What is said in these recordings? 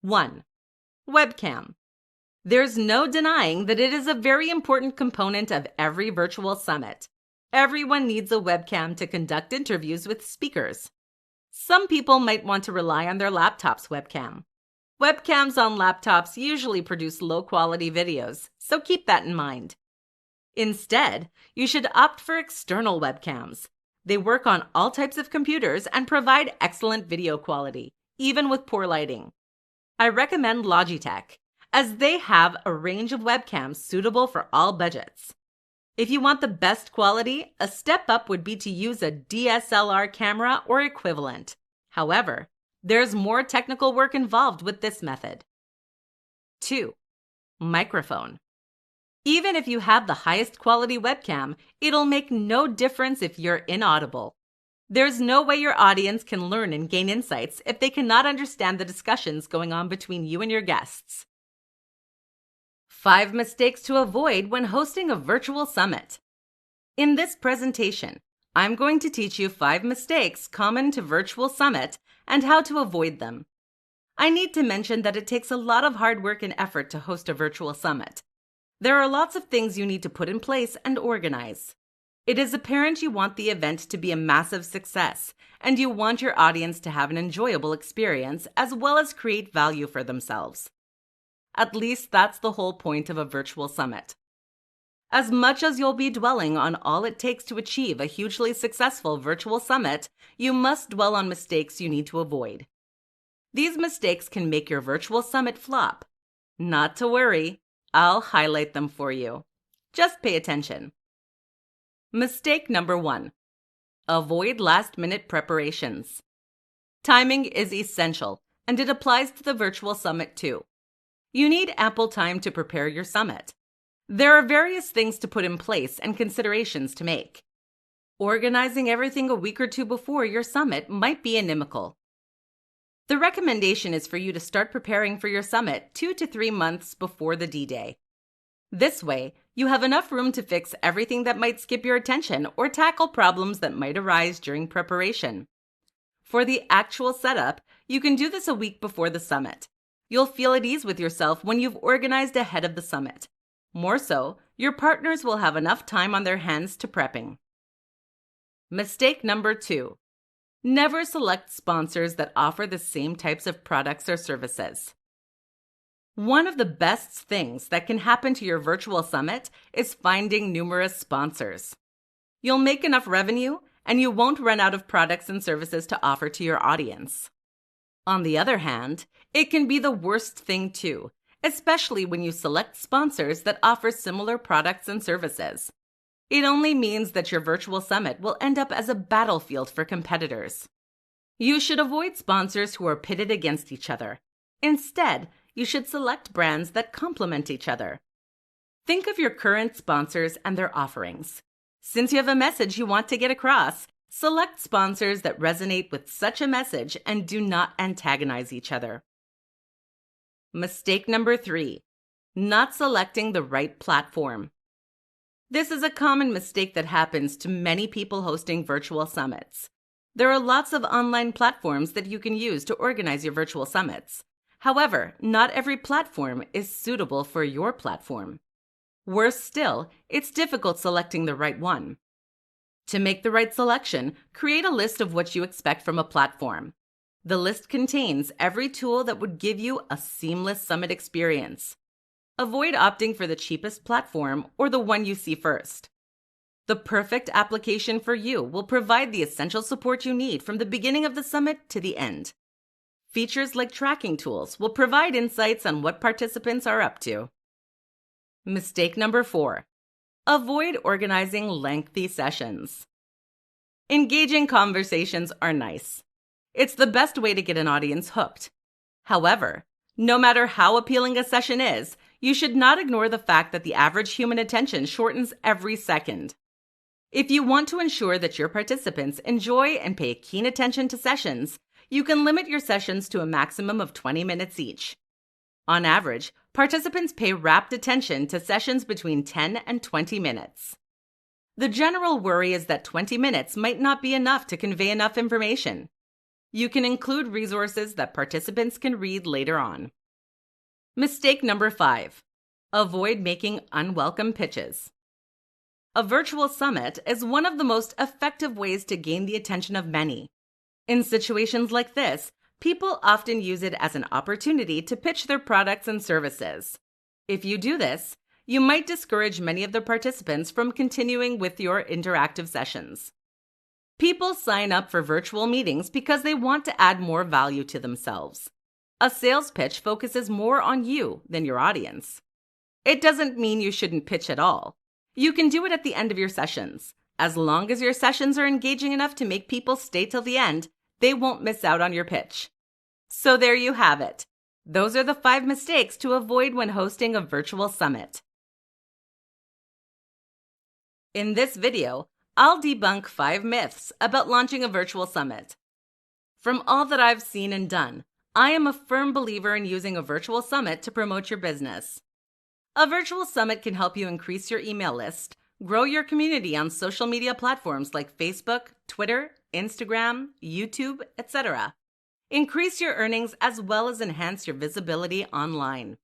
1. Webcam. There's no denying that it is a very important component of every virtual summit. Everyone needs a webcam to conduct interviews with speakers. Some people might want to rely on their laptop's webcam. Webcams on laptops usually produce low-quality videos, so keep that in mind. Instead, you should opt for external webcams. They work on all types of computers and provide excellent video quality, even with poor lighting. I recommend Logitech, as they have a range of webcams suitable for all budgets. If you want the best quality, a step up would be to use a DSLR camera or equivalent. However, there's more technical work involved with this method. 2. Microphone. Even if you have the highest quality webcam, it'll make no difference if you're inaudible. There's no way your audience can learn and gain insights if they cannot understand the discussions going on between you and your guests. 5 mistakes to avoid when hosting a virtual summit. In this presentation, I'm going to teach you 5 mistakes common to virtual summit and how to avoid them. I need to mention that it takes a lot of hard work and effort to host a virtual summit. There are lots of things you need to put in place and organize. It is apparent you want the event to be a massive success, and you want your audience to have an enjoyable experience as well as create value for themselves. At least that's the whole point of a virtual summit. As much as you'll be dwelling on all it takes to achieve a hugely successful virtual summit, you must dwell on mistakes you need to avoid. These mistakes can make your virtual summit flop. Not to worry, I'll highlight them for you. Just pay attention. Mistake number 1. Avoid last-minute preparations. Timing is essential, and it applies to the virtual summit too. You need ample time to prepare your summit. There are various things to put in place and considerations to make. Organizing everything a week or two before your summit might be inimical. The recommendation is for you to start preparing for your summit 2 to 3 months before the D-Day. This way, you have enough room to fix everything that might skip your attention or tackle problems that might arise during preparation. For the actual setup, you can do this a week before the summit. You'll feel at ease with yourself when you've organized ahead of the summit. More so, your partners will have enough time on their hands to prepping. Mistake number 2. Never select sponsors that offer the same types of products or services. One of the best things that can happen to your virtual summit is finding numerous sponsors. You'll make enough revenue, and you won't run out of products and services to offer to your audience. On the other hand, it can be the worst thing too, especially when you select sponsors that offer similar products and services. It only means that your virtual summit will end up as a battlefield for competitors. You should avoid sponsors who are pitted against each other. Instead, you should select brands that complement each other. Think of your current sponsors and their offerings. Since you have a message you want to get across, select sponsors that resonate with such a message and do not antagonize each other. Mistake number 3. Not selecting the right platform. This is a common mistake that happens to many people hosting virtual summits. There are lots of online platforms that you can use to organize your virtual summits. However, not every platform is suitable for your platform. Worse still, it's difficult selecting the right one. To make the right selection, create a list of what you expect from a platform. The list contains every tool that would give you a seamless summit experience. Avoid opting for the cheapest platform or the one you see first. The perfect application for you will provide the essential support you need from the beginning of the summit to the end. Features like tracking tools will provide insights on what participants are up to. Mistake number 4. Avoid organizing lengthy sessions. Engaging conversations are nice. It's the best way to get an audience hooked. However, no matter how appealing a session is, you should not ignore the fact that the average human attention shortens every second. If you want to ensure that your participants enjoy and pay keen attention to sessions, you can limit your sessions to a maximum of 20 minutes each. On average, participants pay rapt attention to sessions between 10 and 20 minutes. The general worry is that 20 minutes might not be enough to convey enough information. You can include resources that participants can read later on. Mistake number 5. Avoid making unwelcome pitches. A virtual summit is one of the most effective ways to gain the attention of many. In situations like this, people often use it as an opportunity to pitch their products and services. If you do this, you might discourage many of the participants from continuing with your interactive sessions. People sign up for virtual meetings because they want to add more value to themselves. A sales pitch focuses more on you than your audience. It doesn't mean you shouldn't pitch at all. You can do it at the end of your sessions. As long as your sessions are engaging enough to make people stay till the end, they won't miss out on your pitch. So there you have it. Those are the 5 mistakes to avoid when hosting a virtual summit. In this video, I'll debunk 5 myths about launching a virtual summit. From all that I've seen and done, I am a firm believer in using a virtual summit to promote your business. A virtual summit can help you increase your email list, grow your community on social media platforms like Facebook, Twitter, Instagram, YouTube, etc. Increase your earnings as well as enhance your visibility online.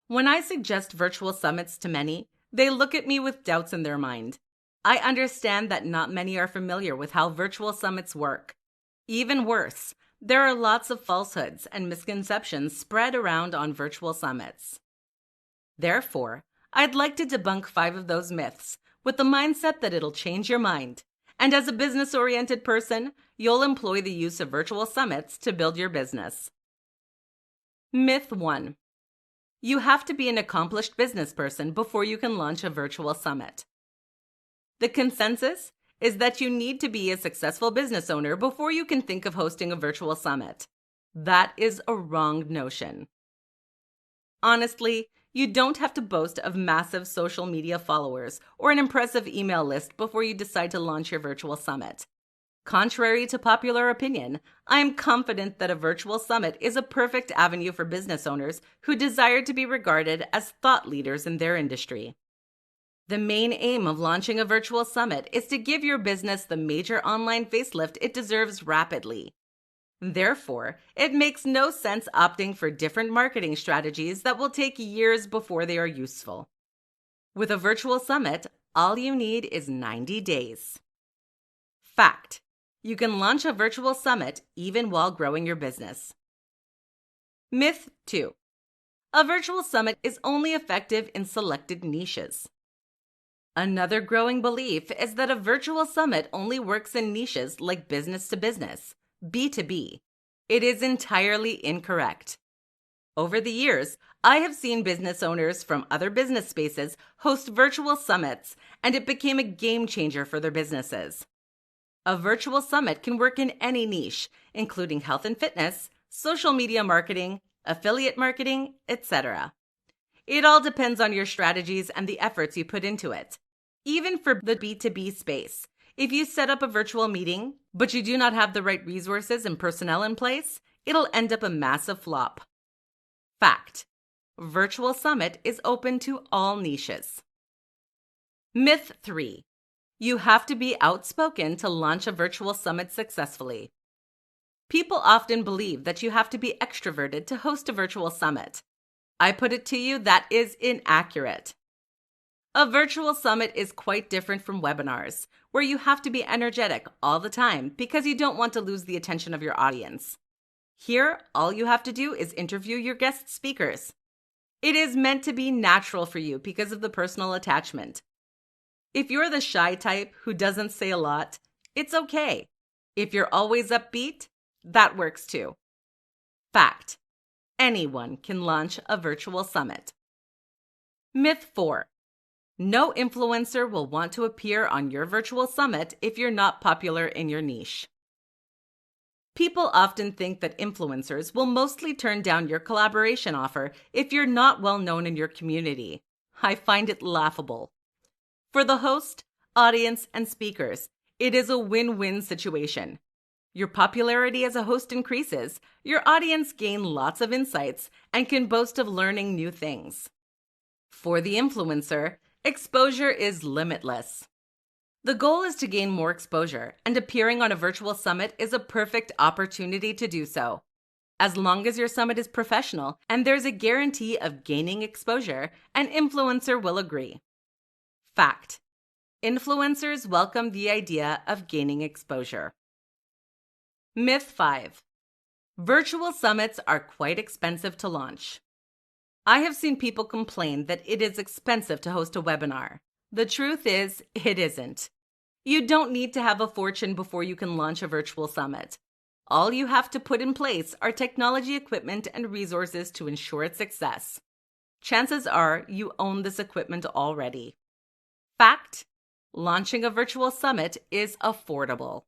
When I suggest virtual summits to many, they look at me with doubts in their mind. I understand that not many are familiar with how virtual summits work. Even worse, there are lots of falsehoods and misconceptions spread around on virtual summits. Therefore, I'd like to debunk 5 of those myths with the mindset that it'll change your mind. And as a business-oriented person, you'll employ the use of virtual summits to build your business. Myth 1. You have to be an accomplished business person before you can launch a virtual summit. The consensus is that you need to be a successful business owner before you can think of hosting a virtual summit. That is a wrong notion. Honestly, you don't have to boast of massive social media followers or an impressive email list before you decide to launch your virtual summit. Contrary to popular opinion, I am confident that a virtual summit is a perfect avenue for business owners who desire to be regarded as thought leaders in their industry. The main aim of launching a virtual summit is to give your business the major online facelift it deserves rapidly. Therefore, it makes no sense opting for different marketing strategies that will take years before they are useful. With a virtual summit, all you need is 90 days. Fact: you can launch a virtual summit even while growing your business. Myth 2. A virtual summit is only effective in selected niches. Another growing belief is that a virtual summit only works in niches like business to business, B2B. It is entirely incorrect. Over the years, I have seen business owners from other business spaces host virtual summits, and it became a game changer for their businesses. A virtual summit can work in any niche, including health and fitness, social media marketing, affiliate marketing, etc. It all depends on your strategies and the efforts you put into it. Even for the B2B space, if you set up a virtual meeting, but you do not have the right resources and personnel in place, it'll end up a massive flop. Fact: virtual summit is open to all niches. Myth 3. You have to be outspoken to launch a virtual summit successfully. People often believe that you have to be extroverted to host a virtual summit. I put it to you, that is inaccurate. A virtual summit is quite different from webinars, where you have to be energetic all the time because you don't want to lose the attention of your audience. Here, all you have to do is interview your guest speakers. It is meant to be natural for you because of the personal attachment. If you're the shy type who doesn't say a lot, it's okay. If you're always upbeat, that works too. Fact: anyone can launch a virtual summit. Myth 4. No influencer will want to appear on your virtual summit if you're not popular in your niche. People often think that influencers will mostly turn down your collaboration offer if you're not well known in your community. I find it laughable. For the host, audience, and speakers, it is a win-win situation. Your popularity as a host increases, your audience gain lots of insights, and can boast of learning new things. For the influencer, exposure is limitless. The goal is to gain more exposure, and appearing on a virtual summit is a perfect opportunity to do so. As long as your summit is professional and there's a guarantee of gaining exposure, an influencer will agree. Fact: influencers welcome the idea of gaining exposure. Myth 5. Virtual summits are quite expensive to launch. I have seen people complain that it is expensive to host a webinar. The truth is, it isn't. You don't need to have a fortune before you can launch a virtual summit. All you have to put in place are technology equipment and resources to ensure its success. Chances are you own this equipment already. Fact: launching a virtual summit is affordable.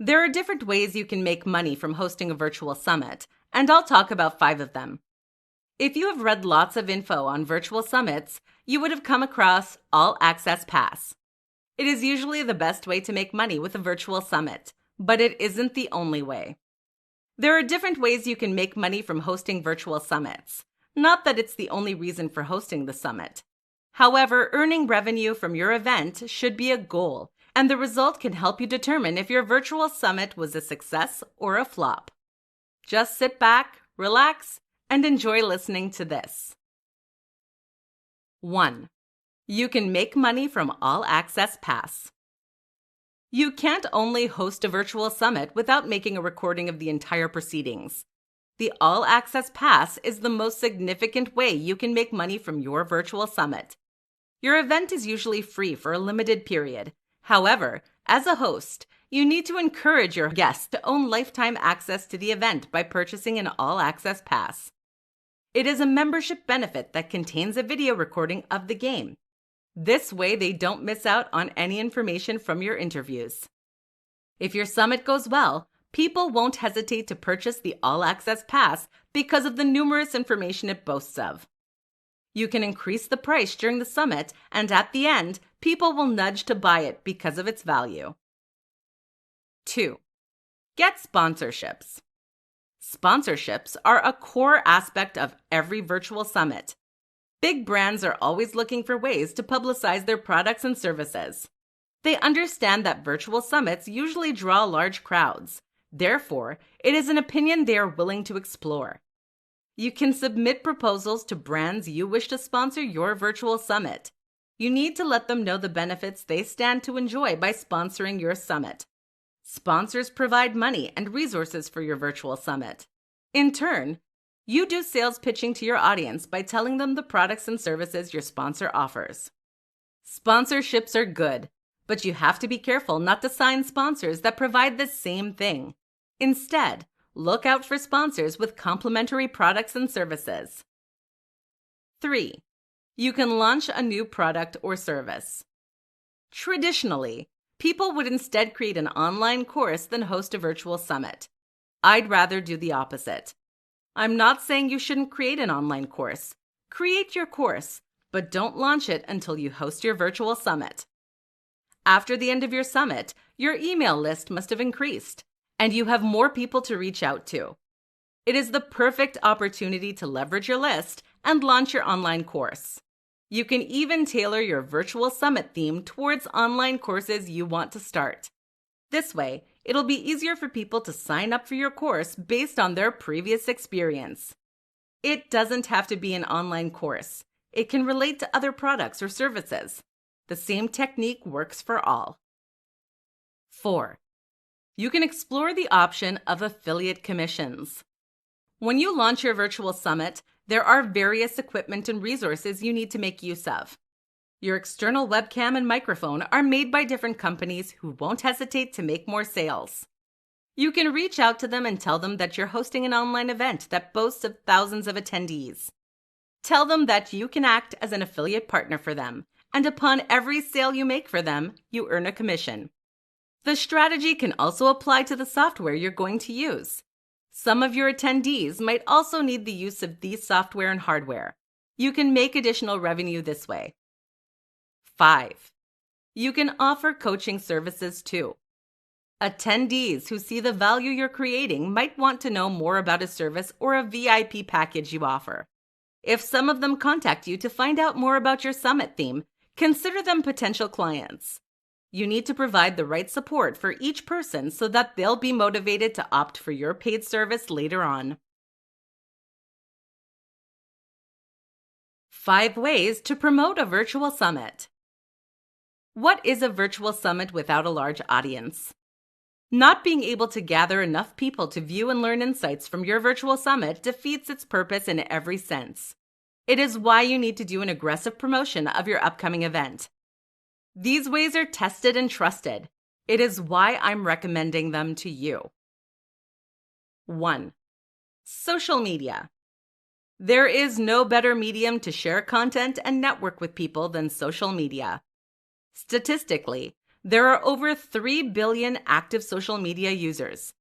There are different ways you can make money from hosting a virtual summit, and I'll talk about 5 of them. If you have read lots of info on virtual summits, you would have come across All Access Pass. It is usually the best way to make money with a virtual summit, but it isn't the only way. There are different ways you can make money from hosting virtual summits. Not that it's the only reason for hosting the summit. However, earning revenue from your event should be a goal, and the result can help you determine if your virtual summit was a success or a flop. Just sit back, relax, and enjoy listening to this. 1. You can make money from All Access Pass. You can't only host a virtual summit without making a recording of the entire proceedings. The All Access Pass is the most significant way you can make money from your virtual summit. Your event is usually free for a limited period. However, as a host, you need to encourage your guests to own lifetime access to the event by purchasing an All Access Pass. It is a membership benefit that contains a video recording of the game. This way, they don't miss out on any information from your interviews. If your summit goes well, people won't hesitate to purchase the All Access Pass because of the numerous information it boasts of. You can increase the price during the summit, and at the end, people will nudge to buy it because of its value. 2. Get sponsorships. Sponsorships are a core aspect of every virtual summit. Big brands are always looking for ways to publicize their products and services. They understand that virtual summits usually draw large crowds. Therefore, it is an opinion they are willing to explore. You can submit proposals to brands you wish to sponsor your virtual summit. You need to let them know the benefits they stand to enjoy by sponsoring your summit. Sponsors provide money and resources for your virtual summit. In turn, you do sales pitching to your audience by telling them the products and services your sponsor offers. Sponsorships are good, but you have to be careful not to sign sponsors that provide the same thing. Instead, look out for sponsors with complementary products and services. 3. You can launch a new product or service. Traditionally, people would instead create an online course than host a virtual summit. I'd rather do the opposite. I'm not saying you shouldn't create an online course. Create your course, but don't launch it until you host your virtual summit. After the end of your summit, your email list must have increased, and you have more people to reach out to. It is the perfect opportunity to leverage your list and launch your online course. You can even tailor your virtual summit theme towards online courses you want to start. This way, it'll be easier for people to sign up for your course based on their previous experience. It doesn't have to be an online course. It can relate to other products or services. The same technique works for all. 4. You can explore the option of affiliate commissions. When you launch your virtual summit, there are various equipment and resources you need to make use of. Your external webcam and microphone are made by different companies who won't hesitate to make more sales. You can reach out to them and tell them that you're hosting an online event that boasts of thousands of attendees. Tell them that you can act as an affiliate partner for them, and upon every sale you make for them, you earn a commission. The strategy can also apply to the software you're going to use. Some of your attendees might also need the use of these software and hardware. You can make additional revenue this way. 5. You can offer coaching services too. Attendees who see the value you're creating might want to know more about a service or a VIP package you offer. If some of them contact you to find out more about your summit theme, Consider them potential clients. You need to provide the right support for each person so that they'll be motivated to opt for your paid service later on. 5 ways to promote a virtual summit. What is a virtual summit without a large audience? Not being able to gather enough people to view and learn insights from your virtual summit defeats its purpose in every sense. It is why you need to do an aggressive promotion of your upcoming event. These ways are tested and trusted. It is why I'm recommending them to you. 1. Social media. There is no better medium to share content and network with people than social media. Statistically, there are over 3 billion active social media users.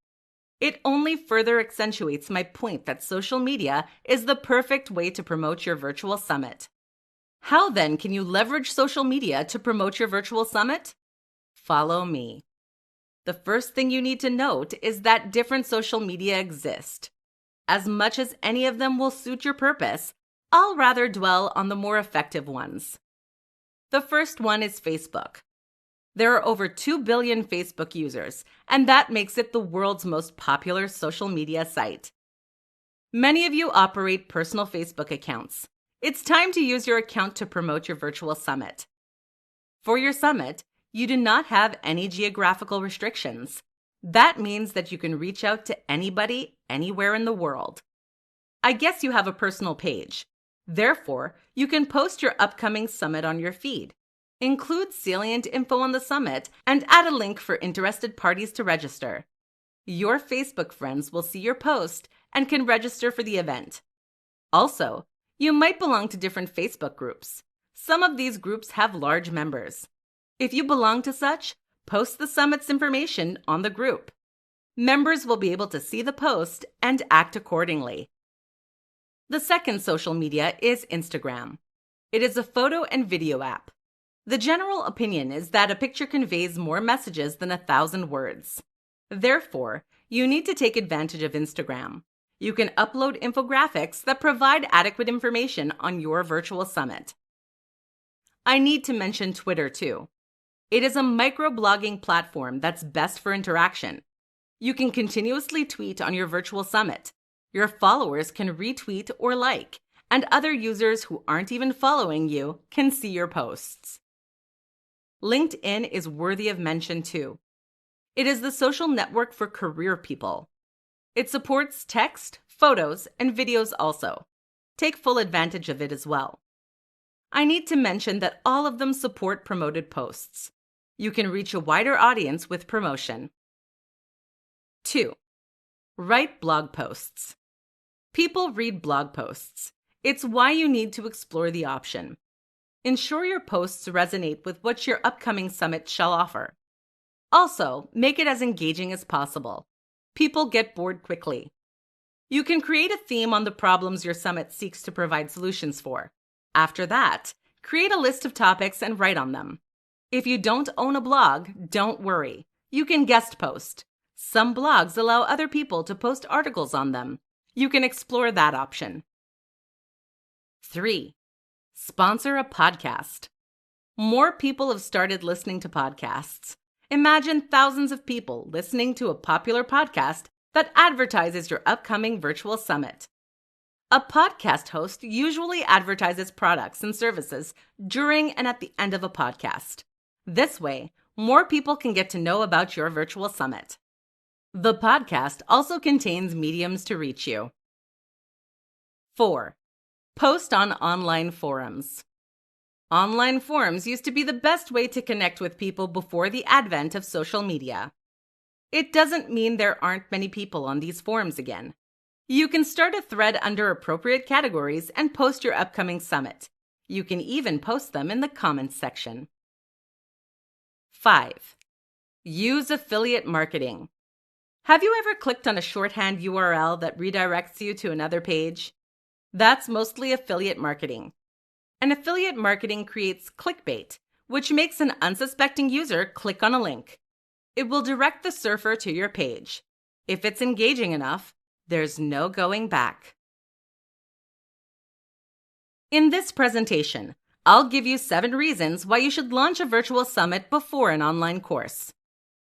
It only further accentuates my point that social media is the perfect way to promote your virtual summit. How then can you leverage social media to promote your virtual summit? Follow me. The first thing you need to note is that different social media exist. As much as any of them will suit your purpose, I'll rather dwell on the more effective ones. The first one is Facebook. There are over 2 billion Facebook users, and that makes it the world's most popular social media site. Many of you operate personal Facebook accounts. It's time to use your account to promote your virtual summit. For your summit, you do not have any geographical restrictions. That means that you can reach out to anybody, anywhere in the world. I guess you have a personal page. Therefore, you can post your upcoming summit on your feed. Include salient info on the summit and add a link for interested parties to register. Your Facebook friends will see your post and can register for the event. Also, you might belong to different Facebook groups. Some of these groups have large members. If you belong to such, post the summit's information on the group. Members will be able to see the post and act accordingly. The second social media is Instagram. It is a photo and video app. The general opinion is that a picture conveys more messages than 1,000 words. Therefore, you need to take advantage of Instagram. You can upload infographics that provide adequate information on your virtual summit. I need to mention Twitter too. It is a microblogging platform that's best for interaction. You can continuously tweet on your virtual summit. Your followers can retweet or like, and other users who aren't even following you can see your posts. LinkedIn is worthy of mention too. It is the social network for career people. It supports text, photos, and videos also. Take full advantage of it as well. I need to mention that all of them support promoted posts. You can reach a wider audience with promotion. 2. Write blog posts. People read blog posts. It's why you need to explore the option. Ensure your posts resonate with what your upcoming summit shall offer. Also, make it as engaging as possible. People get bored quickly. You can create a theme on the problems your summit seeks to provide solutions for. After that, create a list of topics and write on them. If you don't own a blog, don't worry. You can guest post. Some blogs allow other people to post articles on them. You can explore that option. 3. Sponsor a podcast. More people have started listening to podcasts. Imagine thousands of people listening to a popular podcast that advertises your upcoming virtual summit. A podcast host usually advertises products and services during and at the end of a podcast. This way, more people can get to know about your virtual summit. The podcast also contains mediums to reach you. 4. Post on online forums. Online forums used to be the best way to connect with people before the advent of social media. It doesn't mean there aren't many people on these forums again. You can start a thread under appropriate categories and post your upcoming summit. You can even post them in the comments section. 5. Use affiliate marketing. Have you ever clicked on a shorthand URL that redirects you to another page? That's mostly affiliate marketing. And affiliate marketing creates clickbait, which makes an unsuspecting user click on a link. It will direct the surfer to your page. If it's engaging enough, there's no going back. In this presentation, I'll give you 7 reasons why you should launch a virtual summit before an online course.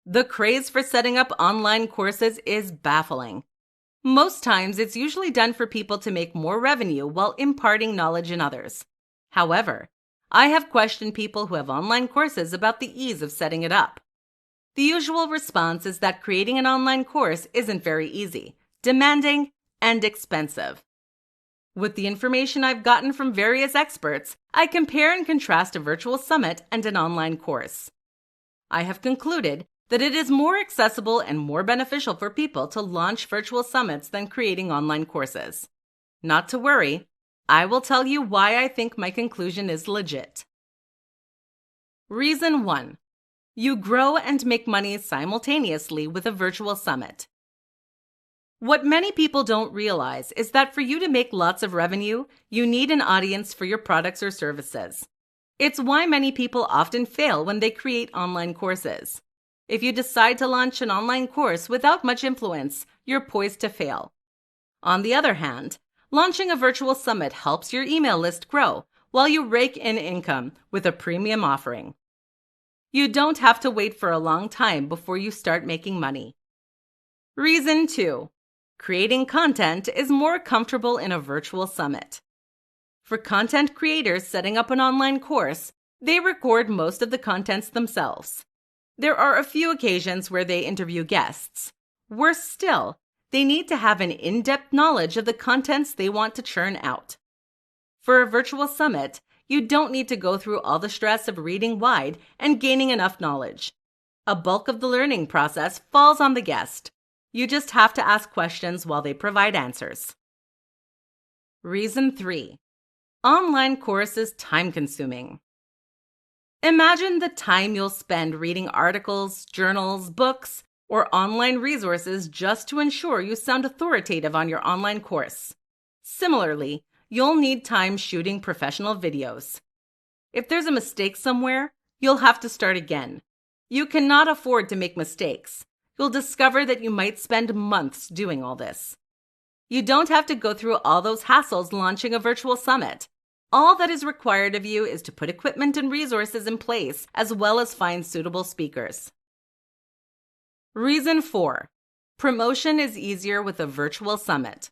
The craze for setting up online courses is baffling. Most times, it's usually done for people to make more revenue while imparting knowledge in others. However, I have questioned people who have online courses about the ease of setting it up. The usual response is that creating an online course isn't very easy, demanding, and expensive. With the information I've gotten from various experts, I compare and contrast a virtual summit and an online course. I have concluded that it is more accessible and more beneficial for people to launch virtual summits than creating online courses. Not to worry, I will tell you why I think my conclusion is legit. Reason 1. You grow and make money simultaneously with a virtual summit. What many people don't realize is that for you to make lots of revenue, you need an audience for your products or services. It's why many people often fail when they create online courses. If you decide to launch an online course without much influence, you're poised to fail. On the other hand, launching a virtual summit helps your email list grow while you rake in income with a premium offering. You don't have to wait for a long time before you start making money. Reason 2. Creating content is more comfortable in a virtual summit. For content creators setting up an online course, they record most of the contents themselves. There are a few occasions where they interview guests. Worse still, they need to have an in-depth knowledge of the contents they want to churn out. For a virtual summit, you don't need to go through all the stress of reading wide and gaining enough knowledge. A bulk of the learning process falls on the guest. You just have to ask questions while they provide answers. Reason 3. Online course is time-consuming. Imagine the time you'll spend reading articles, journals, books, or online resources just to ensure you sound authoritative on your online course. Similarly, you'll need time shooting professional videos. If there's a mistake somewhere, you'll have to start again. You cannot afford to make mistakes. You'll discover that you might spend months doing all this. You don't have to go through all those hassles launching a virtual summit. All that is required of you is to put equipment and resources in place, as well as find suitable speakers. Reason 4. Promotion is easier with a virtual summit.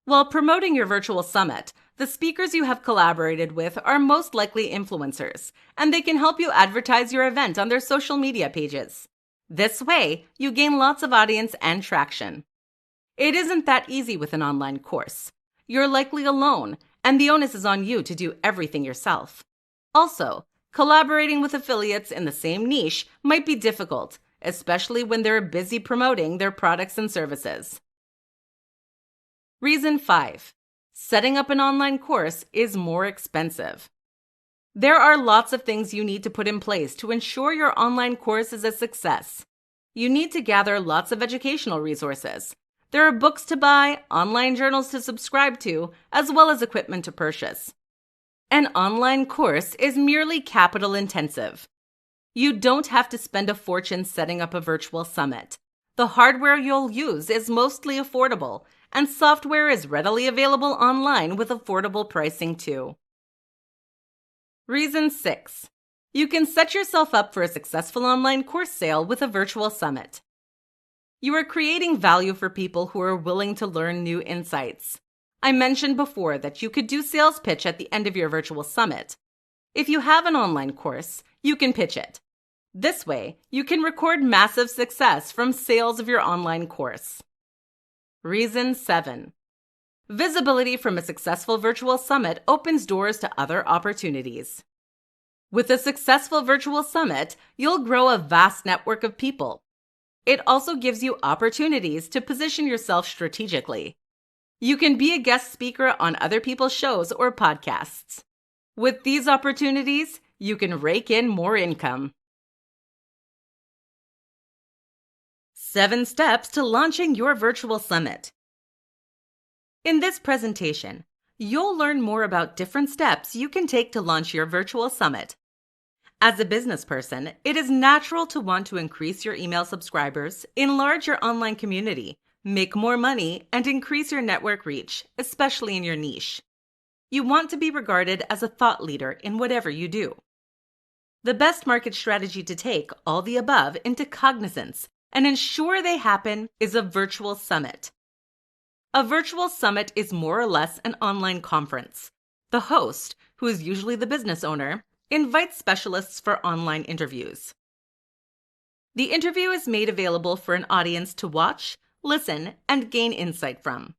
While promoting your virtual summit, the speakers you have collaborated with are most likely influencers, and they can help you advertise your event on their social media pages. This way, you gain lots of audience and traction. It isn't that easy with an online course. You're likely alone, and the onus is on you to do everything yourself. Also, collaborating with affiliates in the same niche might be difficult, especially when they're busy promoting their products and services. Reason 5. Setting up an online course is more expensive. There are lots of things you need to put in place to ensure your online course is a success. You need to gather lots of educational resources. There are books to buy, online journals to subscribe to, as well as equipment to purchase. An online course is merely capital intensive. You don't have to spend a fortune setting up a virtual summit. The hardware you'll use is mostly affordable, and software is readily available online with affordable pricing too. Reason 6. You can set yourself up for a successful online course sale with a virtual summit. You are creating value for people who are willing to learn new insights. I mentioned before that you could do sales pitch at the end of your virtual summit. If you have an online course, you can pitch it. This way, you can record massive success from sales of your online course. Reason 7. Visibility from a successful virtual summit opens doors to other opportunities. With a successful virtual summit, you'll grow a vast network of people. It also gives you opportunities to position yourself strategically. You can be a guest speaker on other people's shows or podcasts. With these opportunities, you can rake in more income. 7 steps to launching your virtual summit. In this presentation, you'll learn more about different steps you can take to launch your virtual summit. As a business person, it is natural to want to increase your email subscribers, enlarge your online community, make more money, and increase your network reach, especially in your niche. You want to be regarded as a thought leader in whatever you do. The best market strategy to take all the above into cognizance and ensure they happen is a virtual summit. A virtual summit is more or less an online conference. The host, who is usually the business owner, invites specialists for online interviews. The interview is made available for an audience to watch, listen, and gain insight from.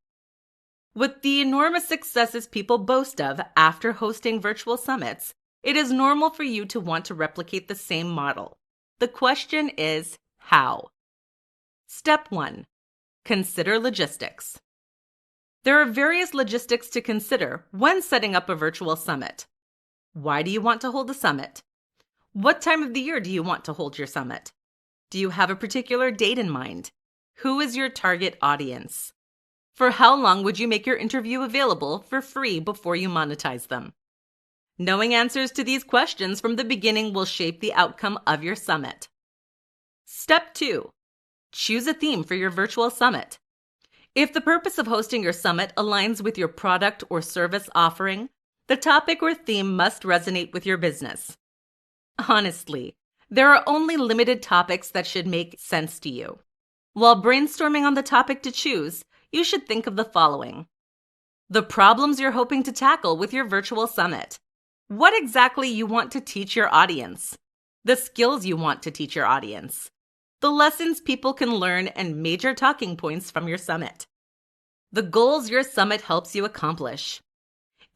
With the enormous successes people boast of after hosting virtual summits, it is normal for you to want to replicate the same model. The question is, how? Step 1. Consider logistics. There are various logistics to consider when setting up a virtual summit. Why do you want to hold a summit? What time of the year do you want to hold your summit? Do you have a particular date in mind? Who is your target audience? For how long would you make your interview available for free before you monetize them? Knowing answers to these questions from the beginning will shape the outcome of your summit. Step 2. Choose a theme for your virtual summit. If the purpose of hosting your summit aligns with your product or service offering, the topic or theme must resonate with your business. Honestly, there are only limited topics that should make sense to you. While brainstorming on the topic to choose, you should think of the following: the problems you're hoping to tackle with your virtual summit, what exactly you want to teach your audience, the skills you want to teach your audience, the lessons people can learn, and major talking points from your summit, the goals your summit helps you accomplish.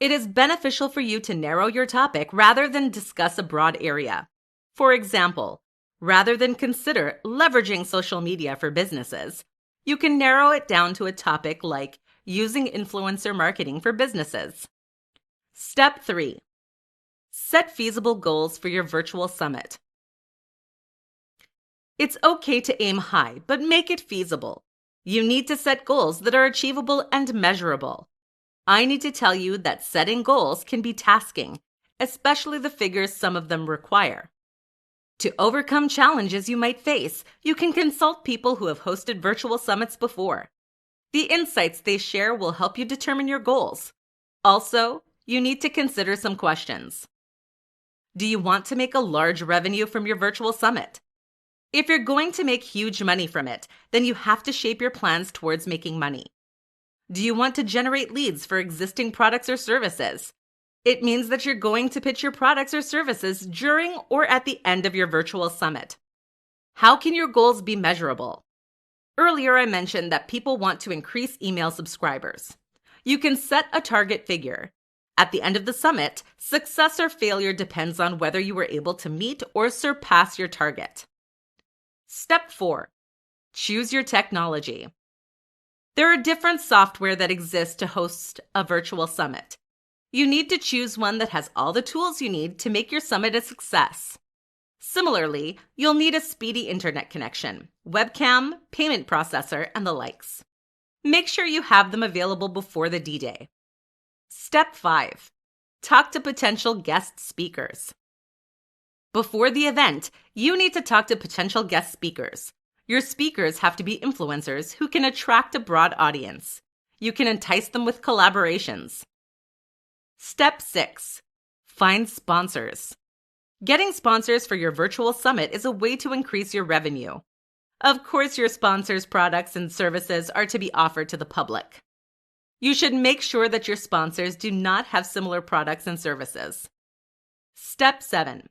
It is beneficial for you to narrow your topic rather than discuss a broad area. For example, rather than consider leveraging social media for businesses, you can narrow it down to a topic like using influencer marketing for businesses. Step 3. Set feasible goals for your virtual summit. It's okay to aim high, but make it feasible. You need to set goals that are achievable and measurable. I need to tell you that setting goals can be tasking, especially the figures some of them require. To overcome challenges you might face, you can consult people who have hosted virtual summits before. The insights they share will help you determine your goals. Also, you need to consider some questions. Do you want to make a large revenue from your virtual summit? If you're going to make huge money from it, then you have to shape your plans towards making money. Do you want to generate leads for existing products or services? It means that you're going to pitch your products or services during or at the end of your virtual summit. How can your goals be measurable? Earlier, I mentioned that people want to increase email subscribers. You can set a target figure. At the end of the summit, success or failure depends on whether you were able to meet or surpass your target. Step 4. Choose your technology. There are different software that exists to host a virtual summit. You need to choose one that has all the tools you need to make your summit a success. Similarly, you'll need a speedy internet connection, webcam, payment processor, and the likes. Make sure you have them available before the D-Day. Step 5. Talk to potential guest speakers. Before the event, you need to talk to potential guest speakers. Your speakers have to be influencers who can attract a broad audience. You can entice them with collaborations. Step 6. Find sponsors. Getting sponsors for your virtual summit is a way to increase your revenue. Of course, your sponsors' products and services are to be offered to the public. You should make sure that your sponsors do not have similar products and services. Step 7.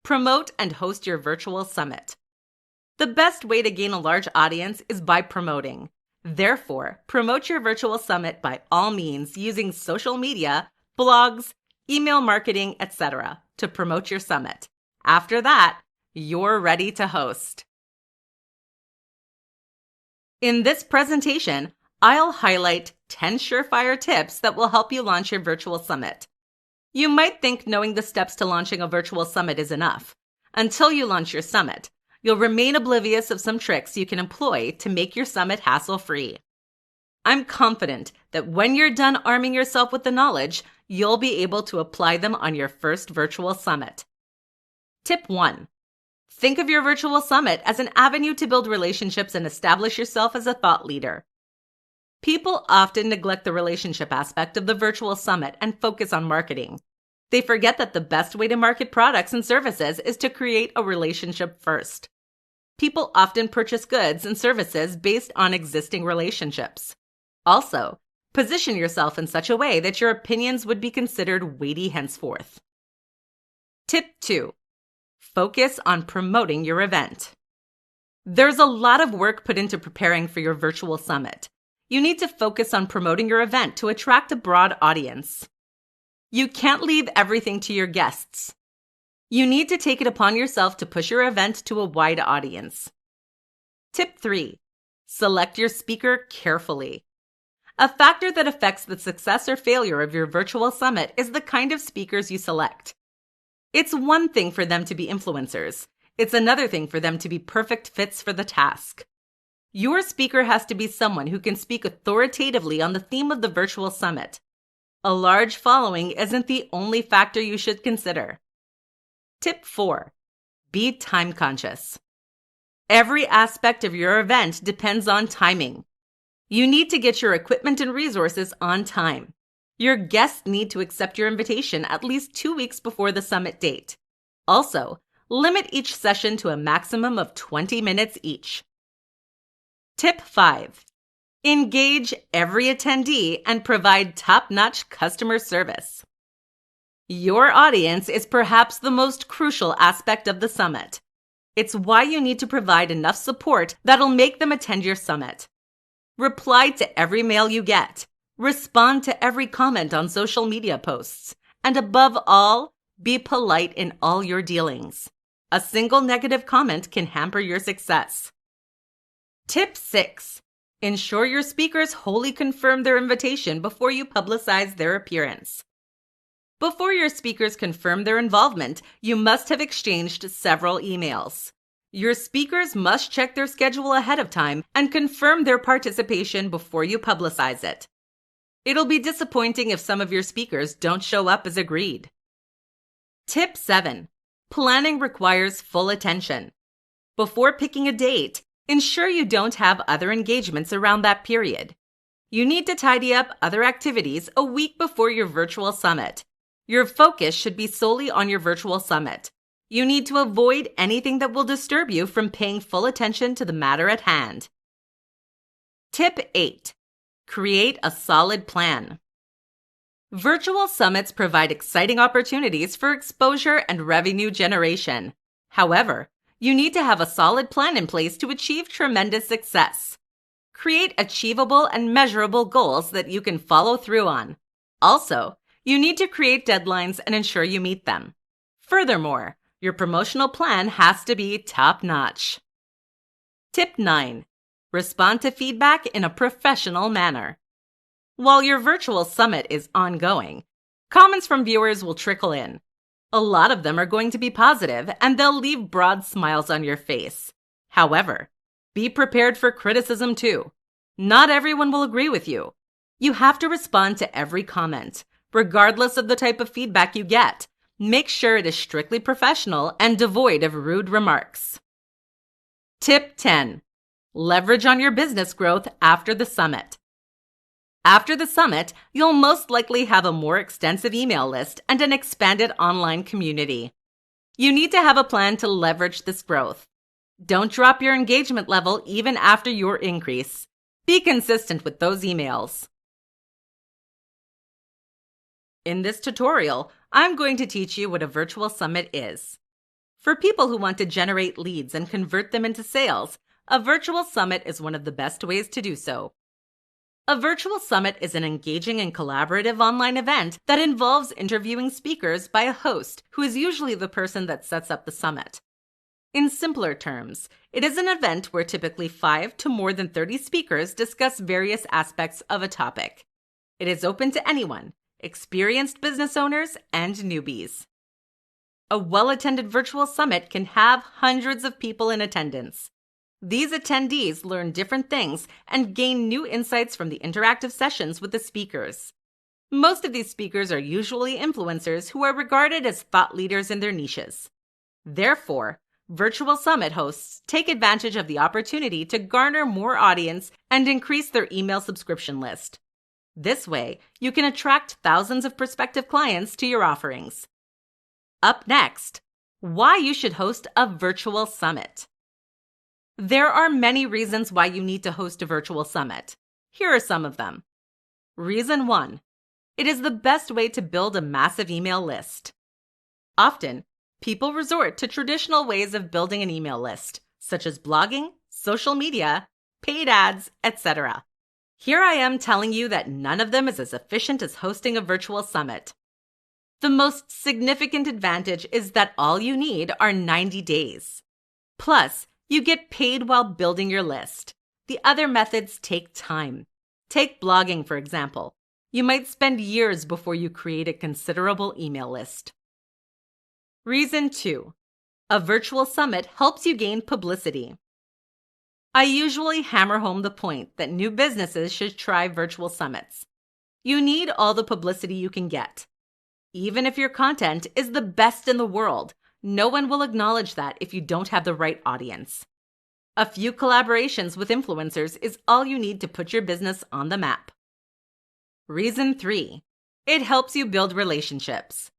Promote and host your virtual summit. The best way to gain a large audience is by promoting. Therefore, promote your virtual summit by all means using social media, blogs, email marketing, etc. to promote your summit. After that, you're ready to host. In this presentation, I'll highlight 10 surefire tips that will help you launch your virtual summit. You might think knowing the steps to launching a virtual summit is enough. Until you launch your summit, you'll remain oblivious of some tricks you can employ to make your summit hassle-free. I'm confident that when you're done arming yourself with the knowledge, you'll be able to apply them on your first virtual summit. Tip 1. Think of your virtual summit as an avenue to build relationships and establish yourself as a thought leader. People often neglect the relationship aspect of the virtual summit and focus on marketing. They forget that the best way to market products and services is to create a relationship first. People often purchase goods and services based on existing relationships. Also, position yourself in such a way that your opinions would be considered weighty henceforth. Tip 2. Focus on promoting your event. There's a lot of work put into preparing for your virtual summit. You need to focus on promoting your event to attract a broad audience. You can't leave everything to your guests. You need to take it upon yourself to push your event to a wide audience. Tip 3. Select your speaker carefully. A factor that affects the success or failure of your virtual summit is the kind of speakers you select. It's one thing for them to be influencers. It's another thing for them to be perfect fits for the task. Your speaker has to be someone who can speak authoritatively on the theme of the virtual summit. A large following isn't the only factor you should consider. Tip 4. Be time conscious. Every aspect of your event depends on timing. You need to get your equipment and resources on time. Your guests need to accept your invitation at least 2 weeks before the summit date. Also, limit each session to a maximum of 20 minutes each. Tip 5. Engage every attendee and provide top-notch customer service. Your audience is perhaps the most crucial aspect of the summit. It's why you need to provide enough support that'll make them attend your summit. Reply to every mail you get. Respond to every comment on social media posts. And above all, be polite in all your dealings. A single negative comment can hamper your success. Tip 6. Ensure your speakers wholly confirm their invitation before you publicize their appearance. Before your speakers confirm their involvement, you must have exchanged several emails. Your speakers must check their schedule ahead of time and confirm their participation before you publicize it. It'll be disappointing if some of your speakers don't show up as agreed. Tip 7. Planning requires full attention. Before picking a date, ensure you don't have other engagements around that period. You need to tidy up other activities a week before your virtual summit. Your focus should be solely on your virtual summit. You need to avoid anything that will disturb you from paying full attention to the matter at hand. Tip 8. Create a solid plan. Virtual summits provide exciting opportunities for exposure and revenue generation. However, you need to have a solid plan in place to achieve tremendous success. Create achievable and measurable goals that you can follow through on. Also, you need to create deadlines and ensure you meet them. Furthermore, your promotional plan has to be top-notch. Tip 9. Respond to feedback in a professional manner. While your virtual summit is ongoing, comments from viewers will trickle in. A lot of them are going to be positive, and they'll leave broad smiles on your face. However, be prepared for criticism too. Not everyone will agree with you. You have to respond to every comment, regardless of the type of feedback you get. Make sure it is strictly professional and devoid of rude remarks. Tip 10. Leverage on your business growth after the summit. After the summit, you'll most likely have a more extensive email list and an expanded online community. You need to have a plan to leverage this growth. Don't drop your engagement level even after your increase. Be consistent with those emails. In this tutorial, I'm going to teach you what a virtual summit is. For people who want to generate leads and convert them into sales, a virtual summit is one of the best ways to do so. A virtual summit is an engaging and collaborative online event that involves interviewing speakers by a host who is usually the person that sets up the summit. In simpler terms, it is an event where typically 5 to more than 30 speakers discuss various aspects of a topic. It is open to anyone, experienced business owners and newbies. A well-attended virtual summit can have hundreds of people in attendance. These attendees learn different things and gain new insights from the interactive sessions with the speakers. Most of these speakers are usually influencers who are regarded as thought leaders in their niches. Therefore, Virtual Summit hosts take advantage of the opportunity to garner more audience and increase their email subscription list. This way, you can attract thousands of prospective clients to your offerings. Up next, why you should host a virtual summit. There are many reasons why you need to host a virtual summit. Here are some of them. Reason 1. It is the best way to build a massive email list. Often, people resort to traditional ways of building an email list, such as blogging, social media, paid ads, etc. Here I am telling you that none of them is as efficient as hosting a virtual summit. The most significant advantage is that all you need are 90 days. Plus, you get paid while building your list. The other methods take time. Take blogging, for example. You might spend years before you create a considerable email list. Reason 2. A virtual summit helps you gain publicity. I usually hammer home the point that new businesses should try virtual summits. You need all the publicity you can get. Even if your content is the best in the world, no one will acknowledge that if you don't have the right audience. A few collaborations with influencers is all you need to put your business on the map. Reason 3. It helps you build relationships.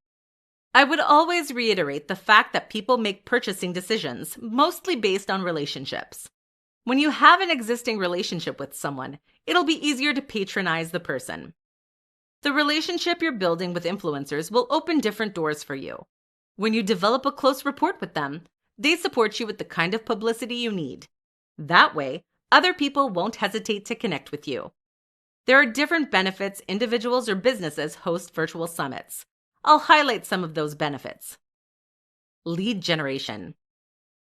I would always reiterate the fact that people make purchasing decisions mostly based on relationships. When you have an existing relationship with someone, it'll be easier to patronize the person. The relationship you're building with influencers will open different doors for you. When you develop a close rapport with them, they support you with the kind of publicity you need. That way, other people won't hesitate to connect with you. There are different benefits individuals or businesses host virtual summits. I'll highlight some of those benefits. Lead generation.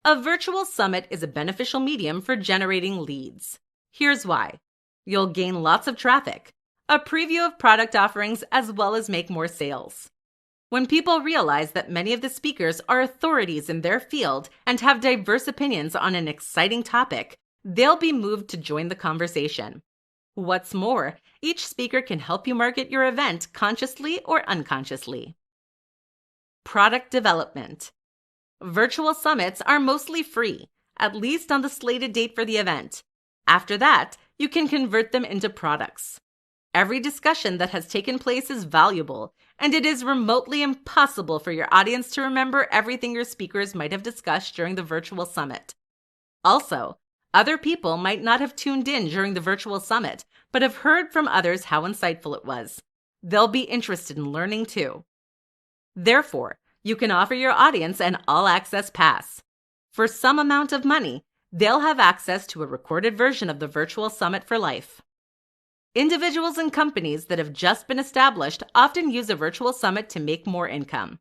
A virtual summit is a beneficial medium for generating leads. Here's why. You'll gain lots of traffic, a preview of product offerings, as well as make more sales. When people realize that many of the speakers are authorities in their field and have diverse opinions on an exciting topic, they'll be moved to join the conversation. What's more, each speaker can help you market your event consciously or unconsciously. Product development. Virtual summits are mostly free, at least on the slated date for the event. After that, you can convert them into products. Every discussion that has taken place is valuable, and it is remotely impossible for your audience to remember everything your speakers might have discussed during the virtual summit. Also, other people might not have tuned in during the virtual summit, but have heard from others how insightful it was. They'll be interested in learning too. Therefore, you can offer your audience an all-access pass. For some amount of money, they'll have access to a recorded version of the virtual summit for life. Individuals and companies that have just been established often use a virtual summit to make more income.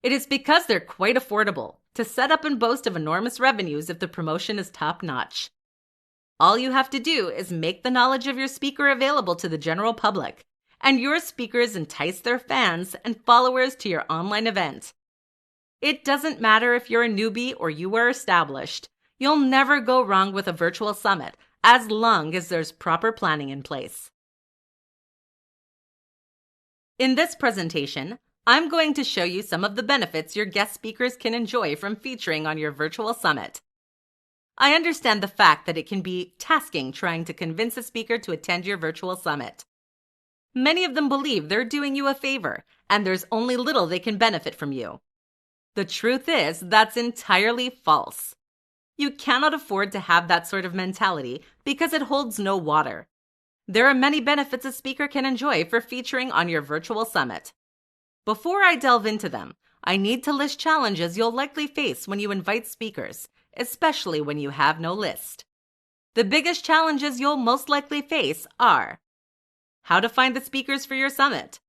It is because they're quite affordable to set up and boast of enormous revenues if the promotion is top-notch. All you have to do is make the knowledge of your speaker available to the general public, and your speakers entice their fans and followers to your online event. It doesn't matter if you're a newbie or you are established. You'll never go wrong with a virtual summit as long as there's proper planning in place. In this presentation, I'm going to show you some of the benefits your guest speakers can enjoy from featuring on your virtual summit. I understand the fact that it can be tasking trying to convince a speaker to attend your virtual summit. Many of them believe they're doing you a favor, and there's only little they can benefit from you. The truth is, that's entirely false. You cannot afford to have that sort of mentality because it holds no water. There are many benefits a speaker can enjoy for featuring on your virtual summit. Before I delve into them, I need to list challenges you'll likely face when you invite speakers, especially when you have no list. The biggest challenges you'll most likely face are: how to find the speakers for your summit,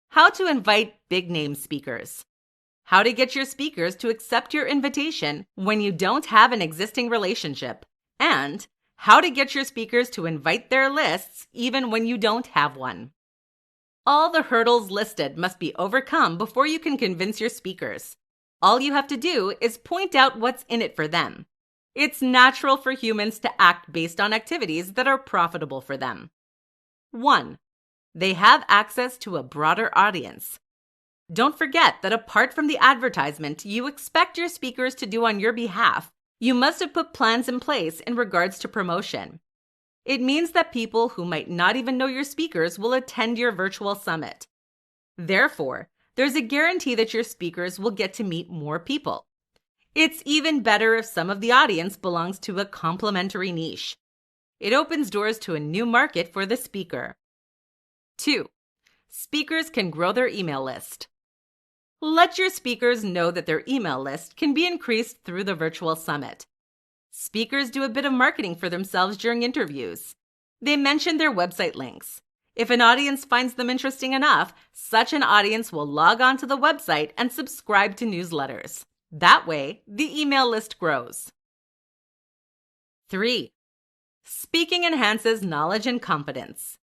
how to invite big-name speakers, how to get your speakers to accept your invitation when you don't have an existing relationship, and how to get your speakers to invite their lists even when you don't have one. All the hurdles listed must be overcome before you can convince your speakers. All you have to do is point out what's in it for them. It's natural for humans to act based on activities that are profitable for them. 1. They have access to a broader audience. Don't forget that apart from the advertisement you expect your speakers to do on your behalf, you must have put plans in place in regards to promotion. It means that people who might not even know your speakers will attend your virtual summit. Therefore, there's a guarantee that your speakers will get to meet more people. It's even better if some of the audience belongs to a complementary niche. It opens doors to a new market for the speaker. 2. Speakers can grow their email list. Let your speakers know that their email list can be increased through the virtual summit. Speakers do a bit of marketing for themselves during interviews. They mention their website links. If an audience finds them interesting enough, such an audience will log on to the website and subscribe to newsletters. That way, the email list grows. 3. Speaking enhances knowledge and confidence.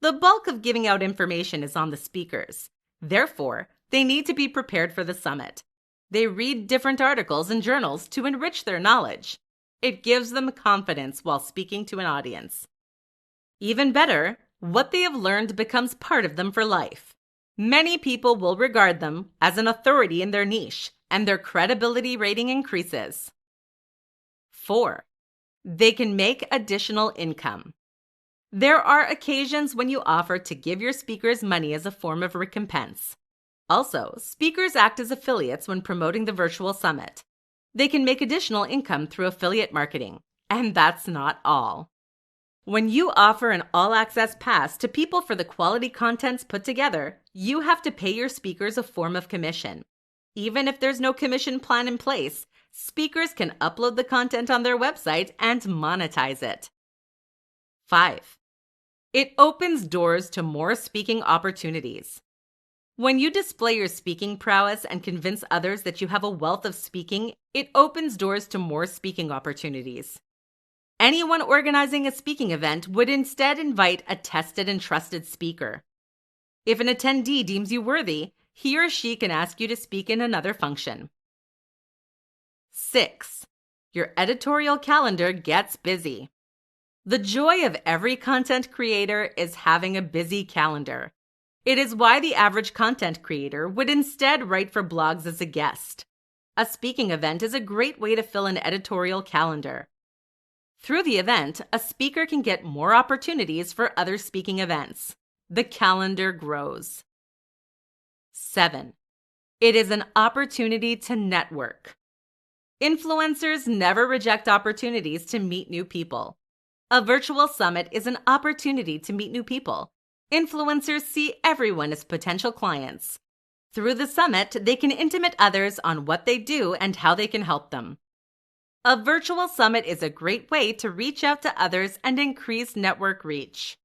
The bulk of giving out information is on the speakers. Therefore, they need to be prepared for the summit. They read different articles and journals to enrich their knowledge. It gives them confidence while speaking to an audience. Even better, what they have learned becomes part of them for life. Many people will regard them as an authority in their niche, and their credibility rating increases. 4. They can make additional income. There are occasions when you offer to give your speakers money as a form of recompense. Also, speakers act as affiliates when promoting the virtual summit. They can make additional income through affiliate marketing. And that's not all. When you offer an all-access pass to people for the quality contents put together, you have to pay your speakers a form of commission. Even if there's no commission plan in place, speakers can upload the content on their website and monetize it. 5. It opens doors to more speaking opportunities. When you display your speaking prowess and convince others that you have a wealth of speaking, it opens doors to more speaking opportunities. Anyone organizing a speaking event would instead invite a tested and trusted speaker. If an attendee deems you worthy, he or she can ask you to speak in another function. 6. Your editorial calendar gets busy. The joy of every content creator is having a busy calendar. It is why the average content creator would instead write for blogs as a guest. A speaking event is a great way to fill an editorial calendar. Through the event, a speaker can get more opportunities for other speaking events. The calendar grows. 7. It is an opportunity to network. Influencers never reject opportunities to meet new people. A virtual summit is an opportunity to meet new people. Influencers see everyone as potential clients. Through the summit, they can intimate others on what they do and how they can help them. A virtual summit is a great way to reach out to others and increase network reach.